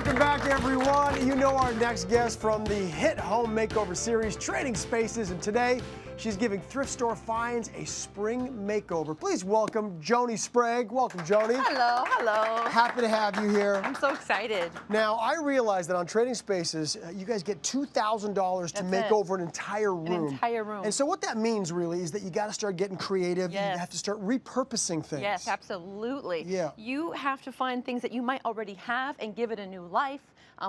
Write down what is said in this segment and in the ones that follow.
Welcome back, everyone. You know our next guest from the hit home makeover series, Trading Spaces, and today she's giving thrift store finds a spring makeover. Please welcome Joanie Sprague. Welcome, Joanie. Hello, hello. Happy to have you here. I'm so excited. Now, I realize that on Trading Spaces, you guys get $2,000 to make over an entire room. An entire room. And so what that means really is that you got to start getting creative. Yes. You have to start repurposing things. Yes, absolutely. Yeah. You have to find things that you might already have and give it a new life.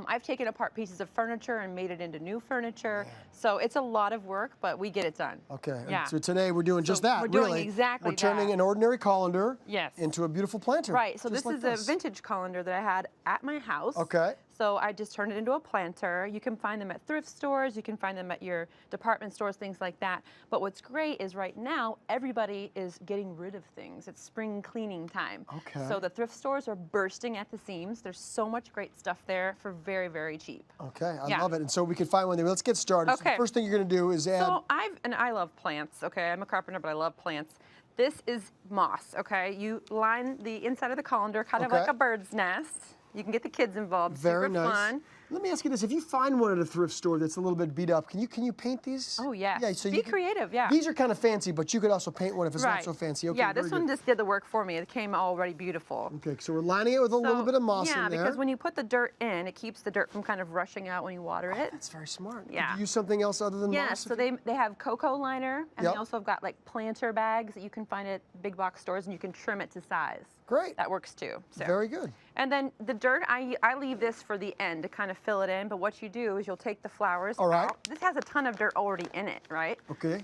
I've taken apart pieces of furniture and made it into new furniture. Yeah. So it's a lot of work, but we get it done. Okay. Yeah. So today we're doing just that, we're doing really. exactly We're turning an ordinary colander into a beautiful planter. Right. So this is a vintage colander that I had at my house. Okay. So I just turned it into a planter. You can find them at thrift stores. You can find them at your department stores, things like that. But what's great is right now, everybody is getting rid of things. It's spring cleaning time. Okay. So the thrift stores are bursting at the seams. There's so much great stuff there for very, very cheap. Okay, I love it. And so we can find one there. Let's get started. Okay. So the first thing you're going to do is add... So I love plants, okay? I'm a carpenter, but I love plants. This is moss, okay? You line the inside of the colander, kind of like a bird's nest. You can get the kids involved. Very Super nice. fun. Let me ask you this: if you find one at a thrift store that's a little bit beat up, can you paint these? Oh yeah. Yeah. So be creative. Yeah. These are kind of fancy, but you could also paint one if it's not so fancy. Okay. Yeah. This one just did the work for me. It came already beautiful. Okay. So we're lining it with a little bit of moss in there. Yeah, because when you put the dirt in, it keeps the dirt from kind of rushing out when you water it. That's very smart. Yeah. Could you use something else other than moss? Yeah. So they have cocoa liner, and they also have got like planter bags that you can find at big box stores, and you can trim it to size. Great. That works too. So. Very good. And then the dirt, I leave this for the end to kind of fill it in, but what you do is you'll take the flowers out. This has a ton of dirt already in it, right? Okay.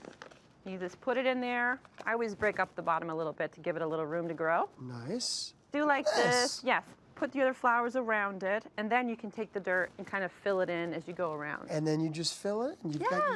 You just put it in there. I always break up the bottom a little bit to give it a little room to grow. Nice. Do like this. Yes. Put the other flowers around it, and then you can take the dirt and kind of fill it in as you go around. And then you just fill it, and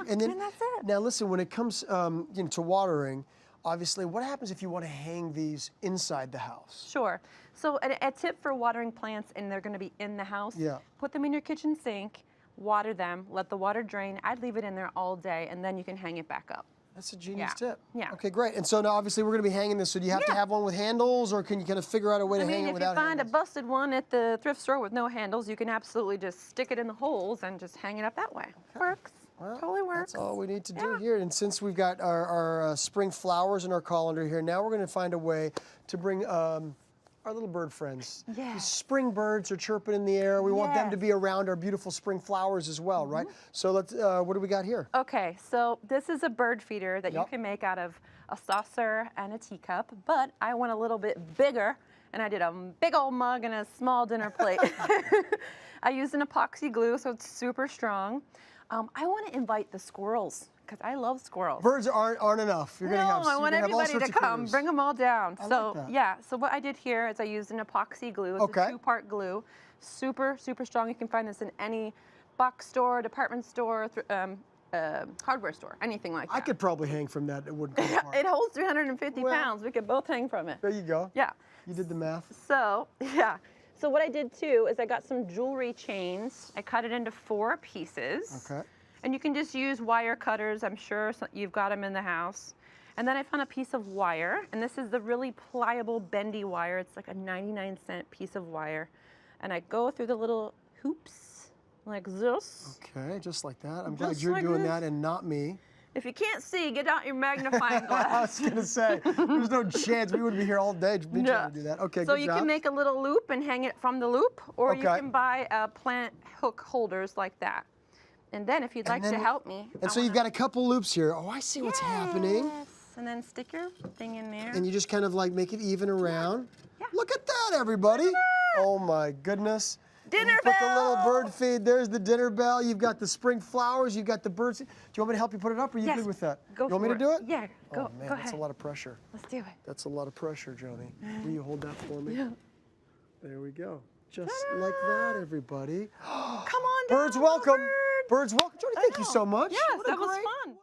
and then that's it. Now listen, when it comes to watering, obviously, what happens if you want to hang these inside the house? Sure. So a tip for watering plants, and they're going to be in the house, put them in your kitchen sink, water them, let the water drain. I'd leave it in there all day, and then you can hang it back up. That's a genius tip. Yeah. Okay, great. And so now, obviously, we're going to be hanging this. So do you have to have one with handles, or can you kind of figure out a way to hang it without handles? If you find a busted one at the thrift store with no handles, you can absolutely just stick it in the holes and just hang it up that way. Works. Well, totally works. That's all we need to do here. And since we've got our spring flowers in our colander here, now we're going to find a way to bring our little bird friends. Yeah. These spring birds are chirping in the air. We want them to be around our beautiful spring flowers as well, right? So let's. What do we got here? Okay, so this is a bird feeder that you can make out of a saucer and a teacup, but I went a little bit bigger, and I did a big old mug and a small dinner plate. I used an epoxy glue, so it's super strong. I want to invite the squirrels, because I love squirrels. Birds aren't enough. You're gonna have, I want everybody to come. Bring them all down. So like that. yeah, so what I did here is I used an epoxy glue. It's a 2-part glue. Super, super strong. You can find this in any box store, department store, hardware store, anything like that. I could probably hang from that. It wouldn't come apart. It holds 350 pounds. We could both hang from it. There you go. Yeah. You did the math. So, yeah. So what I did too is I got some jewelry chains. I cut it into 4 pieces. Okay. And you can just use wire cutters. I'm sure you've got them in the house. And then I found a piece of wire, and this is the really pliable, bendy wire. It's like a 99-cent piece of wire. And I go through the little hoops like this. Okay, just like that. I'm glad you're doing that and not me. If you can't see, get out your magnifying glass. I was going to say, there's no chance we would be here all day trying to do that. Okay, so you can make a little loop and hang it from the loop, or you can buy plant hook holders like that. And then if you'd like to help me. And so you've got a couple loops here. Oh, I see what's happening. And then stick your thing in there. And you just kind of like make it even around. Yeah. Look at that, everybody. Oh my goodness. Dinner bell. Put the little bird feed. There's the dinner bell. You've got the spring flowers. You've got the birds. Do you want me to help you put it up, or are you good with that? Go you want me to do it? Yeah, go, oh, man, go ahead. That's a lot of pressure. Let's do it. That's a lot of pressure, Joanie. Will you hold that for me? Yeah. There we go. Just like that, everybody. Come on down. Birds welcome. Birds welcome. Joanie, thank you so much. Yes, that was fun.